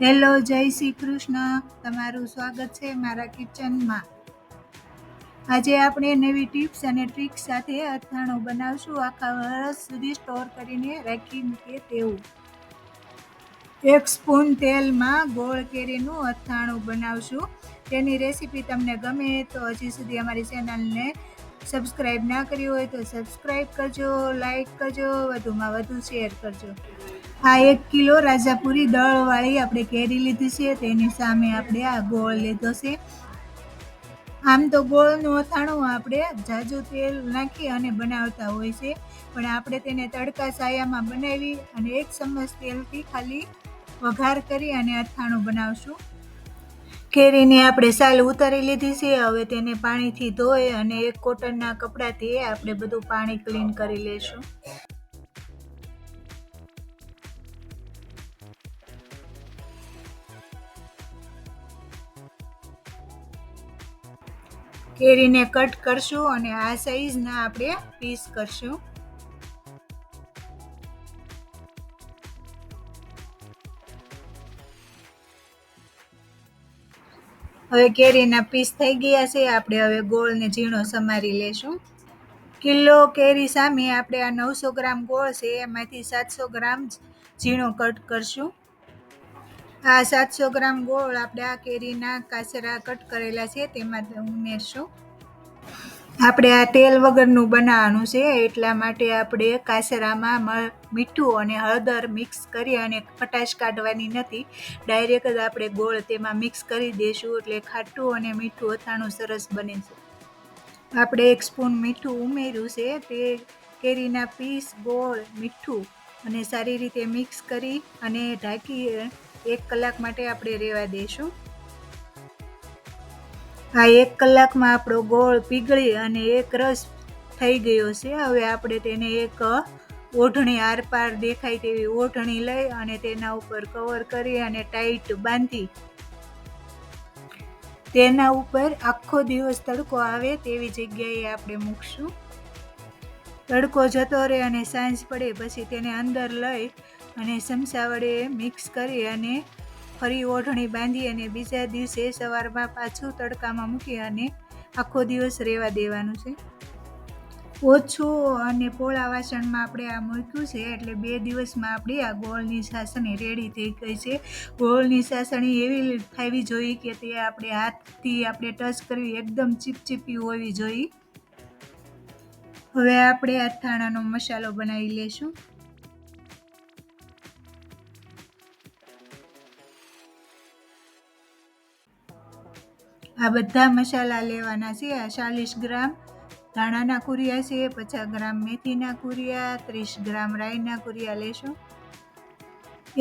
Hello, જય શ્રી કૃષ્ણ. તમારું સ્વાગત છે મારા કિચનમાં. આજે આપણે નવી ટિપ્સ અને ટ્રિક્સ સાથે અથાણું બનાવશું. આખા વર્ષ સુધી સ્ટોર કરીને રાખી મૂકીએ તેવું. 1 સ્પૂન તેલમાં ગોળ કેરીનું અથાણું બનાવશું. તેની રેસીપી તમને ગમે તો હજી સુધી અમારી ચેનલને સબસ્ક્રાઈબ ના કરી હોય તો સબસ્ક્રાઈબ કરજો, લાઈક કરજો, વધુમાં વધુ શેર કરજો. આ 1 કિલો રાજાપુરી દળવાળી આપણે કેરી લીધી છે. તેની સામે આપણે આ ગોળ લીધો છે. આમ તો ગોળનું અથાણું આપણે ઝાઝું તેલ નાખી અને બનાવતા હોય છે, પણ આપણે તેને તડકા સાયામાં બનાવી અને 1 ચમચ તેલથી ખાલી વઘાર કરી અને અથાણું બનાવશું. કેરીની આપણે સાલ ઉતારી લીધી છે. હવે તેને પાણીથી ધોઈ અને એક કોટનના કપડાથી આપણે બધું પાણી ક્લીન કરી લેશું. કેરીને કટ કરશું અને આ સાઈઝના આપણે પીસ કરશું. હવે કેરીના પીસ થઈ ગયા છે. આપણે હવે ગોળને ઝીણો સમારી લેશું. કિલો કેરી સામે આપણે આ 900 ગ્રામ ગોળ છે, એમાંથી 700 ગ્રામ ઝીણો કટ કરશું. આ 700 ગ્રામ ગોળ આપણે આ કેરીના કાચરા કટ કરેલા છે તેમાં ઉમેરશું. આપણે આ તેલ વગરનું બનાવવાનું છે, એટલા માટે આપણે કાચરામાં મીઠું અને હળદર મિક્સ કરી અને ખટાશ કાઢવાની નથી. ડાયરેક્ટ જ આપણે ગોળ તેમાં મિક્સ કરી દઈશું, એટલે ખાટું અને મીઠું અથાણું સરસ બને છે. આપણે 1 સ્પૂન મીઠું ઉમેર્યું છે. તે કેરીના પીસ, ગોળ, મીઠું અને સારી રીતે મિક્સ કરી અને ઢાંકી 1 કલાક માટે આપણે રહેવા દઈશું. આ 1 કલાકમાં આપણો ગોળ પીગળી અને એક રસ થઈ ગયો છે. હવે આપણે તેને એક ઓઢણી, આરપાર દેખાય તેવી ઓઢણી લઈ અને તેના ઉપર કવર કરી અને ટાઈટ બાંધી તેના ઉપર આખો દિવસ તડકો આવે તેવી જગ્યાએ આપણે મૂકશું. તડકો જતો રહે અને સાંજ પડે પછી તેને અંદર લઈ અને ચમચા વડે મિક્સ કરી અને ફરી ઓઢણી બાંધી અને બીજા દિવસે સવારમાં પાછું તડકામાં મૂકી અને આખો દિવસ રહેવા દેવાનું છે. ઓછું અને પોળા વાસણમાં આપણે આ મૂક્યું છે, એટલે 2 દિવસમાં આપણી આ ગોળની ચાસણી રેડી થઈ ગઈ છે. ગોળની ચાસણી એવી થવી જોઈએ કે તે આપણે હાથથી આપણે ટચ કરવી એકદમ ચીપચીપી હોવી જોઈએ. હવે આપણે અથાણાનો મસાલો બનાવી લેશું. આ બધા મસાલા લેવાના છે. આ 40 ગ્રામ ધાણાના કુરિયા છે, 50 ગ્રામ મેથીના કુરિયા, 30 ગ્રામ રાઈના કુરિયા લેશું.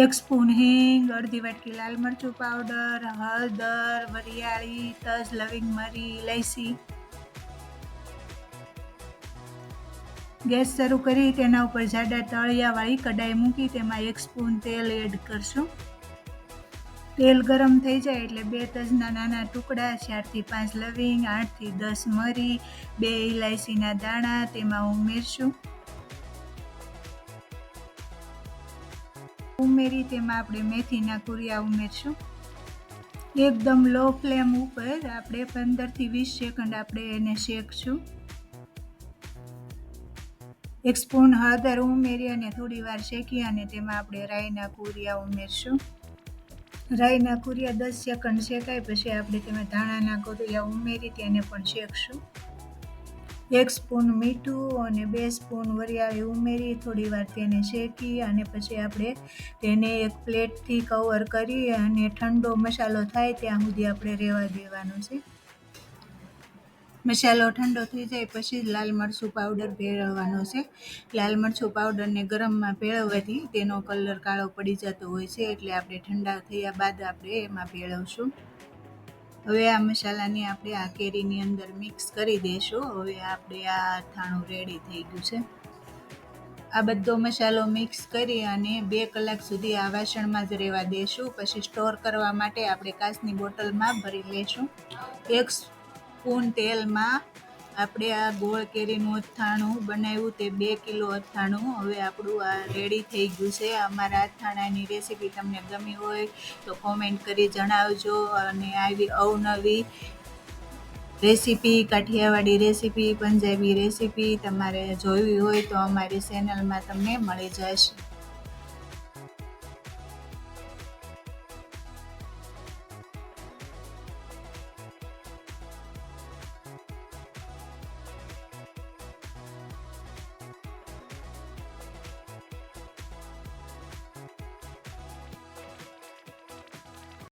1 સ્પૂન હિંગ, અડધી વાટકી લાલ મરચું પાવડર, હળદર, વરિયાળી, તજ, લવિંગ, મરી, ઇલાયચી. ગેસ શરૂ કરી તેના ઉપર જાડા તળિયાવાળી કડાઈ મૂકી તેમાં 1 સ્પૂન તેલ એડ કરશું. તેલ ગરમ થઈ જાય એટલે 2 તજના નાના ટુકડા, 4 થી 5 લવિંગ, 8 થી 10 મરી, 2 ઇલાયચીના દાણા તેમાં ઉમેરશું. ઉમેરી તેમાં આપણે મેથીના કુરિયા ઉમેરશું. એકદમ લો ફ્લેમ ઉપર આપણે 15 થી 20 સેકન્ડ આપણે એને શેકશું. 1 સ્પૂન હળદર ઉમેરી અને થોડી વાર શેકી અને તેમાં આપણે રાઈના કુરિયા ઉમેરશું. રાઈના કુરિયા 10 સેકન્ડ શેકાય પછી આપણે તેમાં ધાણાના કુરિયા ઉમેરી તેને પણ શેકશું. 1 સ્પૂન મીઠું અને 2 સ્પૂન વરિયાળી ઉમેરી થોડી વાર તેને શેકી અને પછી આપણે તેને એક પ્લેટથી કવર કરી અને ઠંડો મસાલો થાય ત્યાં સુધી આપણે રહેવા દેવાનો છે. મસાલો ઠંડો થઈ જાય પછી લાલ મરચું પાવડર ભેળવવાનો છે. લાલ મરચું પાવડરને ગરમમાં ભેળવવાથી તેનો કલર કાળો પડી જતો હોય છે, એટલે આપણે ઠંડા થયા બાદ આપણે એમાં ભેળવશું. હવે આ મસાલાને આપણે આ કેરીની અંદર મિક્સ કરી દઈશું. હવે આપણે આ અથાણું રેડી થઈ ગયું છે. આ બધો મસાલો મિક્સ કરી અને 2 કલાક સુધી આ વાસણમાં જ રહેવા દઈશું. પછી સ્ટોર કરવા માટે આપણે કાચની બોટલમાં ભરી લઈશું. 1 સ્પૂન તેલમાં આપણે આ ગોળ કેરીનું અથાણું બનાવ્યું તે 2 કિલો અથાણું હવે આપણું આ રેડી થઈ ગયું છે. અમારા અથાણાની રેસીપી તમને ગમી હોય તો કોમેન્ટ કરી જણાવજો, અને આવી અવનવી recipe, Kathiyawadi recipe, Punjabi recipe તમારે જોવી હોય તો અમારી ચેનલમાં તમને મળી જશે.